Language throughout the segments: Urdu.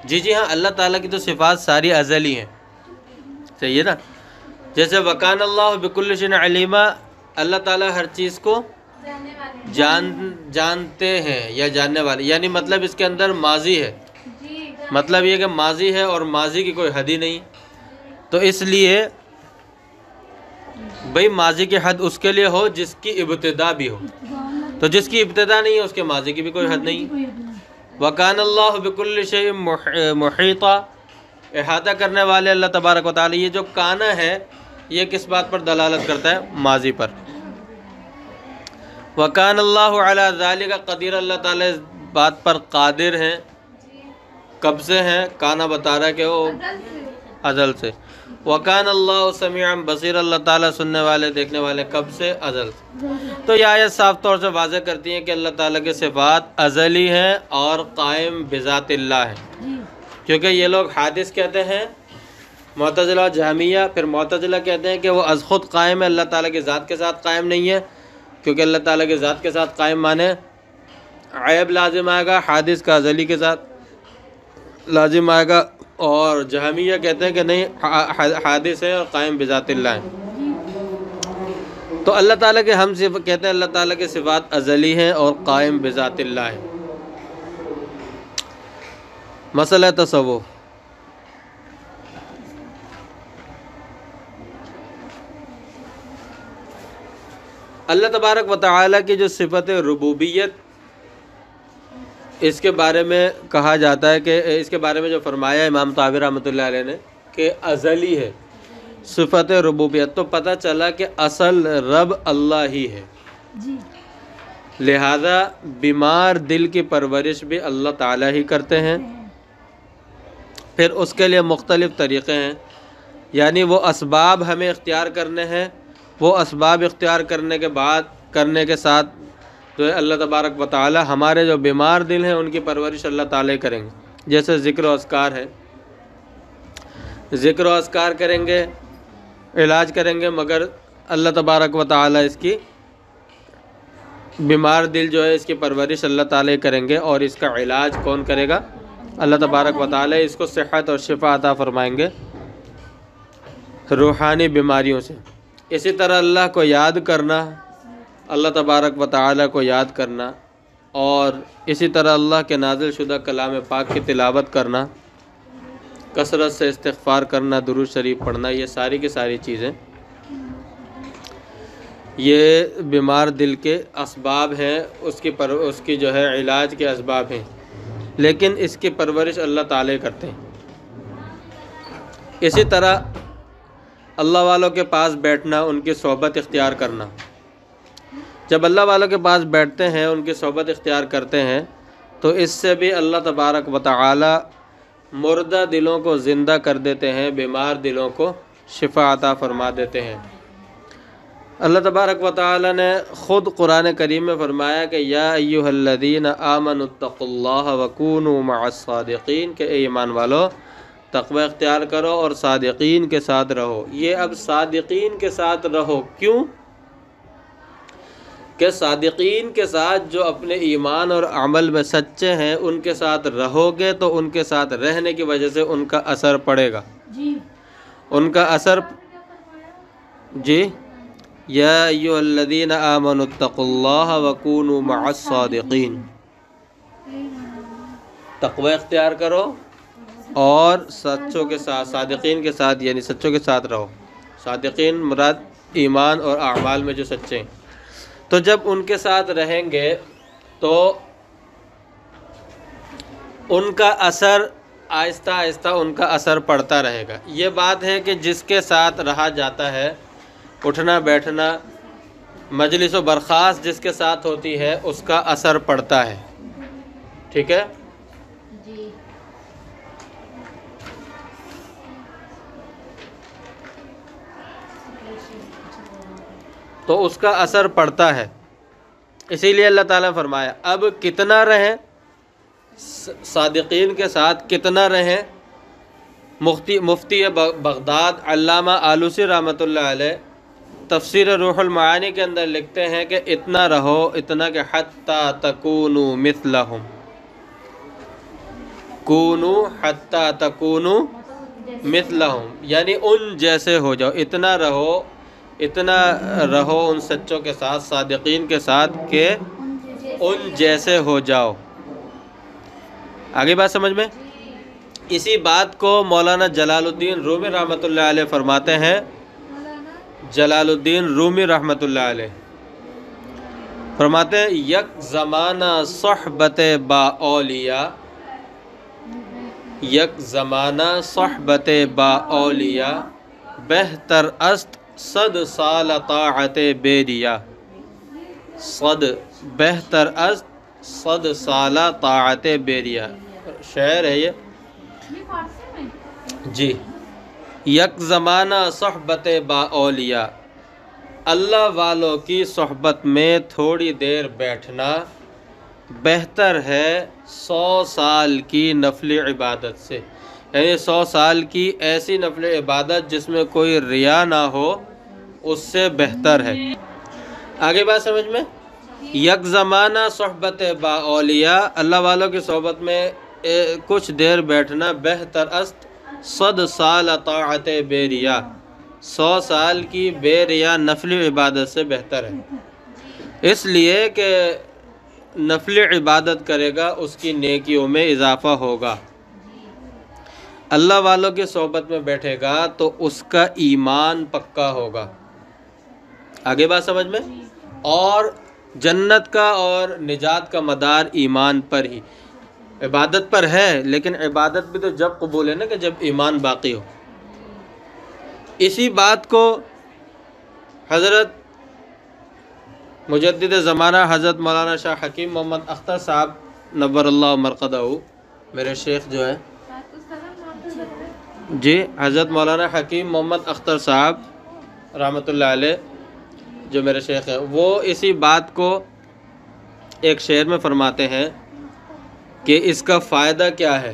جی ہاں، اللہ تعالیٰ کی تو صفات ساری ازلی ہیں، صحیح ہے نا؟ جیسے وکان اللہ بکل شیء علیما، اللہ تعالیٰ ہر چیز کو جانتے ہیں یا جاننے والے، یعنی مطلب اس کے اندر ماضی ہے، مطلب یہ کہ ماضی ہے اور ماضی کی کوئی حد ہی نہیں، تو اس لیے بھئی ماضی کی حد اس کے لیے ہو جس کی ابتدا بھی ہو، تو جس کی ابتدا نہیں ہے اس کے ماضی کی بھی کوئی حد نہیں۔ وَكَانَ اللَّهُ بِكُلِّ شَيْءٍ مُحِيطًا، احاطہ کرنے والے اللہ تبارک و تعالی۔ یہ جو کانا ہے یہ کس بات پر دلالت کرتا ہے؟ ماضی پر۔ وَكَانَ اللَّهُ عَلَى ذَلِكَ قَدِيرًا، اللہ تعالی اس بات پر قادر ہیں۔ کب سے ہیں؟ کانا بتا رہا ہے کہ وہ ازل سے۔ وَكَانَ اللَّهُ سَمِيعًا بَصِيرًا، اللہ تعالیٰ سننے والے دیکھنے والے، کب سے؟ ازل سے۔ تو یہ آیت صاف طور سے واضح کرتی ہے کہ اللہ تعالیٰ کے صفات ازلی ہیں اور قائم بذات اللہ ہیں، کیونکہ یہ لوگ حادث کہتے ہیں معتزلہ جہمیہ، پھر معتزلہ کہتے ہیں کہ وہ از خود قائم ہے، اللہ تعالیٰ کی ذات کے ساتھ قائم نہیں ہے، کیونکہ اللہ تعالیٰ کی ذات کے ساتھ قائم مانے عیب لازم آئے گا، حادث کا ازلی کے ساتھ لازم آئے گا، اور جہمیہ کہتے ہیں کہ نہیں، حادث ہے اور قائم بذات اللہ ہے۔ تو اللہ تعالیٰ کے ہم کہتے ہیں اللہ تعالیٰ کے صفات ازلی ہیں اور قائم بذات اللہ ہیں۔ مسئلہ تصوف، اللہ تبارک و تعالیٰ کی جو صفت ربوبیت، اس کے بارے میں کہا جاتا ہے کہ اس کے بارے میں جو فرمایا امام طحاوی رحمۃ اللہ علیہ نے کہ ازلی ہے صفت ربوبیت، تو پتہ چلا کہ اصل رب اللہ ہی ہے، لہذا بیمار دل کی پرورش بھی اللہ تعالیٰ ہی کرتے ہیں۔ پھر اس کے لیے مختلف طریقے ہیں، یعنی وہ اسباب ہمیں اختیار کرنے ہیں، وہ اسباب اختیار کرنے کے ساتھ جو ہے اللہ تبارک و تعالی ہمارے جو بیمار دل ہیں ان کی پرورش اللہ تعالی کریں گے۔ جیسے ذکر و اذکار ہے، ذکر و اذکار کریں گے، علاج کریں گے، مگر اللہ تبارک و تعالی اس کی بیمار دل جو ہے اس کی پرورش اللہ تعالی کریں گے، اور اس کا علاج کون کرے گا؟ اللہ تبارک و تعالی اس کو صحت اور شفا عطا فرمائیں گے روحانی بیماریوں سے۔ اسی طرح اللہ کو یاد کرنا، اللہ تبارک و تعالی کو یاد کرنا، اور اسی طرح اللہ کے نازل شدہ کلام پاک کی تلاوت کرنا، کثرت سے استغفار کرنا، درود شریف پڑھنا، یہ ساری کی ساری چیزیں یہ بیمار دل کے اسباب ہیں، اس کی جو ہے علاج کے اسباب ہیں، لیکن اس کی پرورش اللہ تعالی کرتے ہیں۔ اسی طرح اللہ والوں کے پاس بیٹھنا، ان کی صحبت اختیار کرنا، جب اللہ والوں کے پاس بیٹھتے ہیں، ان کی صحبت اختیار کرتے ہیں، تو اس سے بھی اللہ تبارک و تعالی مردہ دلوں کو زندہ کر دیتے ہیں، بیمار دلوں کو شفا عطا فرما دیتے ہیں۔ اللہ تبارک و تعالی نے خود قرآن کریم میں فرمایا کہ یا ایھا الذین آمنوا اتقوا اللہ وکونوا مع الصادقین، کہ اے ایمان والو تقوی اختیار کرو اور صادقین کے ساتھ رہو۔ یہ اب صادقین کے ساتھ رہو کیوں؟ کہ صادقین کے ساتھ جو اپنے ایمان اور عمل میں سچے ہیں ان کے ساتھ رہو گے تو ان کے ساتھ رہنے کی وجہ سے ان کا اثر پڑے گا، ان کا اثر جی یا ایھا الذین آمنوا اتقوا اللہ وکونوا مع الصادقین، تقوی اختیار کرو اور سچوں کے ساتھ، صادقین کے ساتھ یعنی سچوں کے ساتھ رہو۔ صادقین مراد ایمان اور اعمال میں جو سچے ہیں، تو جب ان کے ساتھ رہیں گے تو ان کا اثر آہستہ آہستہ ان کا اثر پڑتا رہے گا۔ یہ بات ہے کہ جس کے ساتھ رہا جاتا ہے، اٹھنا بیٹھنا، مجلس و برخاست جس کے ساتھ ہوتی ہے اس کا اثر پڑتا ہے، ٹھیک ہے؟ تو اس کا اثر پڑتا ہے، اسی لیے اللہ تعالیٰ نے فرمایا اب کتنا رہیں صادقین کے ساتھ، کتنا رہیں۔ مفتی بغداد علامہ آلوسی رحمۃ اللہ علیہ تفسیر روح المعانی کے اندر لکھتے ہیں کہ اتنا رہو، اتنا کہ حتی تکونوا مثلہم، کونو حتی تکونو مثلہم، یعنی ان جیسے ہو جاؤ، اتنا رہو ان سچوں کے ساتھ، صادقین کے ساتھ، کہ ان جیسے ہو جاؤ۔ آگے بات سمجھ میں؟ اسی بات کو مولانا جلال الدین رومی رحمۃ اللہ علیہ فرماتے ہیں، جلال الدین رومی رحمۃ اللہ علیہ فرماتے ہیں یک زمانہ صحبت با اولیاء، یک زمانہ صحبت با اولیاء بہتر است 100 سال طاعت بیریا، صد بہتر است 100 سال طاعت بیریا، شعر ہے یہ جی۔ یک زمانہ صحبت با اولیاء، اللہ والوں کی صحبت میں تھوڑی دیر بیٹھنا بہتر ہے 100 سال کی نفل عبادت سے، یعنی 100 سال کی ایسی نفل عبادت جس میں کوئی ریا نہ ہو، اس سے بہتر ہے۔ آگے بات سمجھ میں؟ یک زمانہ صحبت با اولیاء، اللہ والوں کی صحبت میں کچھ دیر بیٹھنا بہتر است 100 سال طاعت بیریا، 100 سال کی بے ریا نفل عبادت سے بہتر ہے، اس لیے کہ نفل عبادت کرے گا اس کی نیکیوں میں اضافہ ہوگا، اللہ والوں کی صحبت میں بیٹھے گا تو اس کا ایمان پکا ہوگا۔ آگے بات سمجھ میں؟ اور جنت کا اور نجات کا مدار ایمان پر ہی، عبادت پر ہے، لیکن عبادت بھی تو جب قبول ہے نا کہ جب ایمان باقی ہو۔ اسی بات کو حضرت مجدد زمانہ حضرت مولانا شاہ حکیم محمد اختر صاحب نور اللہ مرقدہ، میرے شیخ جو ہے جی، حضرت مولانا حکیم محمد اختر صاحب رحمۃ اللہ علیہ جو میرے شیخ ہیں، وہ اسی بات کو ایک شعر میں فرماتے ہیں کہ اس کا فائدہ کیا ہے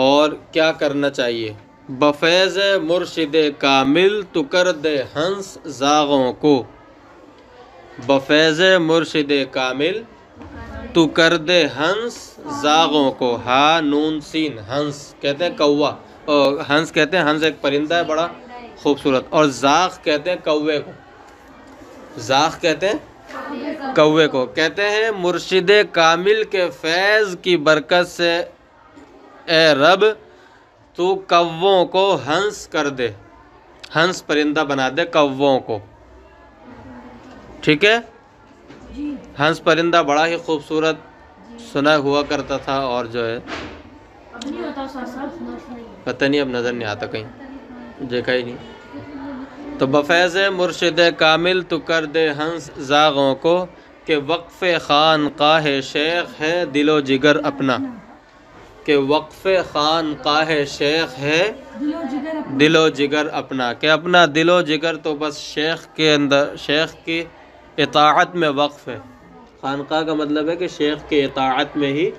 اور کیا کرنا چاہیے۔ بفیض مرشد کامل تو کر دے ہنس زاغوں کو، بفیض مرشد کامل تو کر دے ہنس زاغوں کو، ہا نون سین، ہنس کہتے ہیں کوا، اور ہنس کہتے ہیں، ہنس ایک پرندہ ہے بڑا خوبصورت، اور زاغ کہتے ہیں کوے کو، زاغ کہتے ہیں کوے کو، کہتے ہیں مرشد کامل کے فیض کی برکت سے اے رب تو کووں کو ہنس کر دے، ہنس پرندہ بنا دے کووں کو، ٹھیک ہے؟ ہنس پرندہ بڑا ہی خوبصورت سنا ہوا کرتا تھا، اور جو ہے پتہ نہیں اب نظر نہیں آتا، کہیں دیکھا ہی نہیں۔ تو بفیض مرشد کامل تو کر دے ہنس زاغوں کو، کہ وقف خانقاہ شیخ ہے دل و جگر اپنا، کہ وقف خانقاہ شیخ ہے دل و جگر اپنا، کہ اپنا دل و جگر تو بس شیخ کے اندر، شیخ کی اطاعت میں وقف ہے۔ خانقاہ کا مطلب ہے کہ شیخ کی اطاعت میں ہی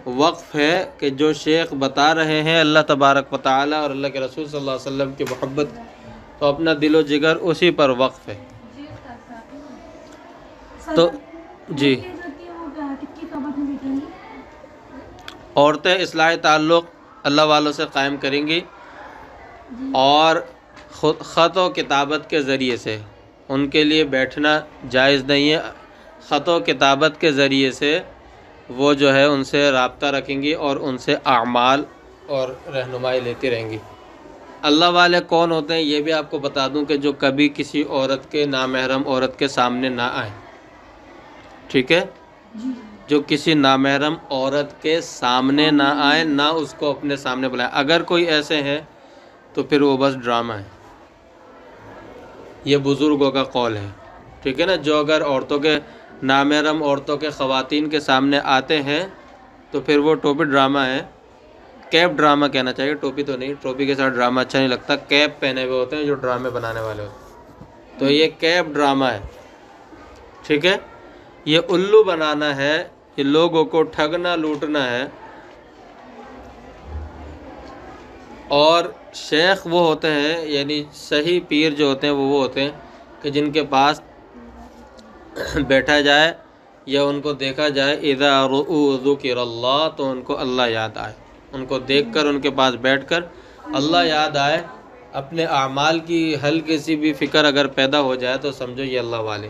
وقف ہے، کہ جو شیخ بتا رہے ہیں اللہ تبارک و تعالی اور اللہ کے رسول صلی اللہ علیہ وسلم کی محبت، تو اپنا دل و جگر اسی پر وقف ہے۔ تو جی، عورتیں اصلاح تعلق اللہ والوں سے قائم کریں گی، اور خط و کتابت کے ذریعے سے، ان کے لیے بیٹھنا جائز نہیں ہے، خط و کتابت کے ذریعے سے وہ جو ہے ان سے رابطہ رکھیں گی اور ان سے اعمال اور رہنمائی لیتی رہیں گی۔ اللہ والے کون ہوتے ہیں یہ بھی آپ کو بتا دوں، کہ جو کبھی کسی عورت کے، نامحرم عورت کے سامنے نہ آئیں، ٹھیک ہے؟ جو کسی نامحرم عورت کے سامنے نہ آئیں، نہ اس کو اپنے سامنے بلائیں، اگر کوئی ایسے ہیں تو پھر وہ بس ڈرامہ ہے، یہ بزرگوں کا قول ہے، ٹھیک ہے نا؟ جو اگر عورتوں کے، نامحرم عورتوں کے، خواتین کے سامنے آتے ہیں تو پھر وہ ٹوپی ڈرامہ ہے، کیپ ڈرامہ کہنا چاہیے، ٹوپی تو نہیں، ٹوپی کے ساتھ ڈرامہ اچھا نہیں لگتا، کیپ پہنے ہوئے ہوتے ہیں جو ڈرامے بنانے والے ہوتے ہیں، تو یہ کیپ ڈرامہ ہے، ٹھیک ہے؟ یہ الو بنانا ہے، یہ لوگوں کو ٹھگنا، لوٹنا ہے۔ اور شیخ وہ ہوتے ہیں، یعنی صحیح پیر جو ہوتے ہیں وہ ہوتے ہیں کہ جن کے پاس بیٹھا جائے یا ان کو دیکھا جائے اذا رؤوا ذکر اللہ تو ان کو اللہ یاد آئے، ان کو دیکھ کر ان کے پاس بیٹھ کر اللہ یاد آئے، اپنے اعمال کی ہلکی سی بھی فکر اگر پیدا ہو جائے تو سمجھو یہ اللہ والے۔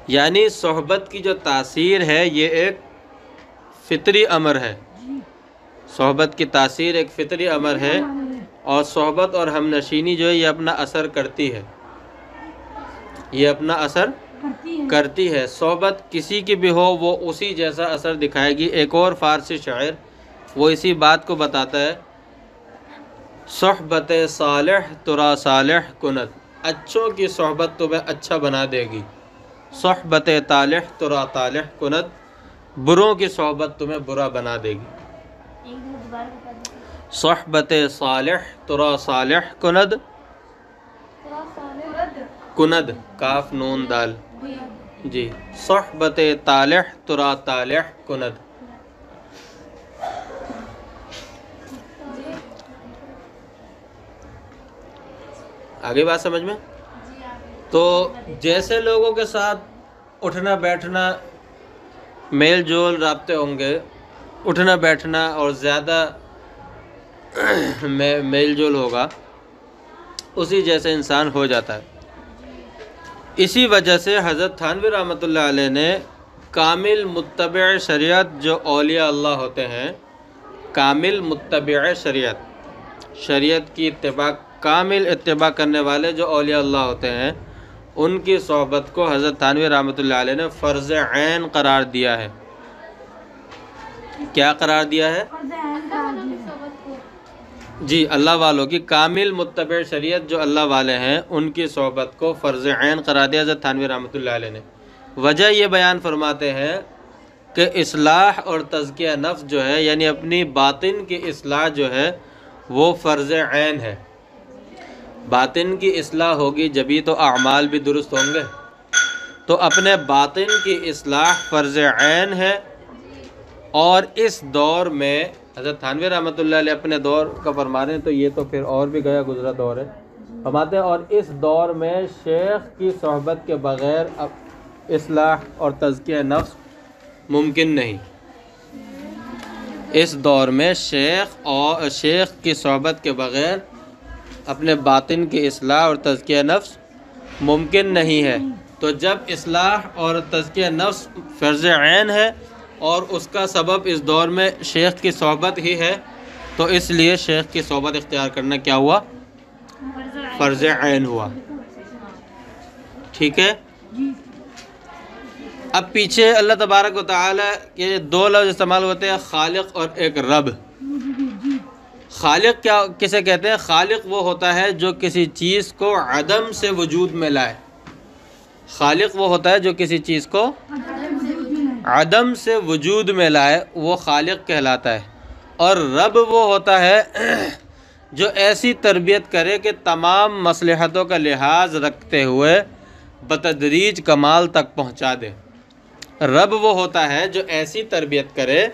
یعنی صحبت کی جو تاثیر ہے یہ ایک فطری امر ہے، صحبت کی تاثیر ایک فطری امر ہے، اور صحبت اور ہم نشینی جو ہے یہ اپنا اثر کرتی ہے، یہ اپنا اثر کرتی ہے۔ صحبت کسی کی بھی ہو وہ اسی جیسا اثر دکھائے گی۔ ایک اور فارسی شاعر وہ اسی بات کو بتاتا ہے، صحبت صالح ترا صالح کند، اچھوں کی صحبت تمہیں اچھا بنا دے گی، صحبت طالح ترا طالح کند، بروں کی صحبت تمہیں برا بنا دے گی۔ صحبت صالح ترا صالح کند، کند کاف نون دال جی، صحبت طالح ترا طالح کند۔ آگے بات سمجھ میں؟ تو جیسے لوگوں کے ساتھ اٹھنا بیٹھنا میل جول رابطے ہوں گے، اٹھنا بیٹھنا اور زیادہ میل جول ہوگا، اسی جیسے انسان ہو جاتا ہے۔ اسی وجہ سے حضرت تھانوی رحمۃ اللہ علیہ نے کامل متبع شریعت جو اولیاء اللہ ہوتے ہیں، کامل متبع شریعت کی کامل اتباع کرنے والے جو اولیاء اللہ ہوتے ہیں، ان کی صحبت کو حضرت تھانوی رحمۃ اللہ علیہ نے فرض عین قرار دیا ہے۔ کیا قرار دیا ہے؟ جی، اللہ والوں کی کامل متبع شریعت جو اللہ والے ہیں ان کی صحبت کو فرض عین قرار دیا حضرت تھانوی رحمۃ اللہ علیہ نے۔ وجہ یہ بیان فرماتے ہیں کہ اصلاح اور تزکیہ نفس جو ہے، یعنی اپنی باطن کی اصلاح جو ہے وہ فرض عین ہے۔ باطن کی اصلاح ہوگی جبھی تو اعمال بھی درست ہوں گے، تو اپنے باطن کی اصلاح فرض عین ہے۔ اور اس دور میں حضرت تھانوی رحمۃ اللہ علیہ اپنے دور کا فرما رہے ہیں، تو یہ تو پھر اور بھی گیا گزرا دور ہے، فرماتے ہیں اور اس دور میں شیخ کی صحبت کے بغیر اصلاح اور تزکیہ نفس ممکن نہیں۔ اس دور میں شیخ کی صحبت کے بغیر اپنے باطن کی اصلاح اور تزکیہ نفس ممکن نہیں ہے۔ تو جب اصلاح اور تزکیہ نفس فرض عین ہے اور اس کا سبب اس دور میں شیخ کی صحبت ہی ہے، تو اس لیے شیخ کی صحبت اختیار کرنا کیا ہوا؟ فرض عین ہوا۔ ٹھیک ہے؟ اب پیچھے اللہ تبارک و تعالی کے دو لفظ استعمال ہوتے ہیں، خالق اور ایک رب۔ خالق کسے کہتے ہیں؟ خالق وہ ہوتا ہے جو کسی چیز کو عدم سے وجود میں لائے۔ خالق وہ ہوتا ہے جو کسی چیز کو عدم سے وجود میں لائے، وہ خالق کہلاتا ہے۔ اور رب وہ ہوتا ہے جو ایسی تربیت کرے کہ تمام مصلحتوں کا لحاظ رکھتے ہوئے بتدریج کمال تک پہنچا دے۔ رب وہ ہوتا ہے جو ایسی تربیت کرے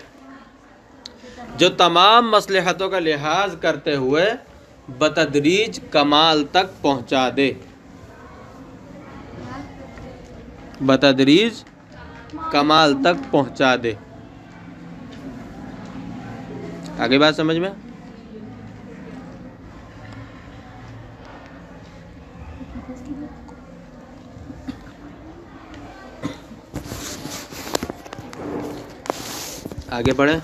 جو تمام مصلحتوں کا لحاظ کرتے ہوئے بتدریج کمال تک پہنچا دے، بتدریج کمال تک پہنچا دے۔ آگے بات سمجھ میں؟ آگے بڑھیں۔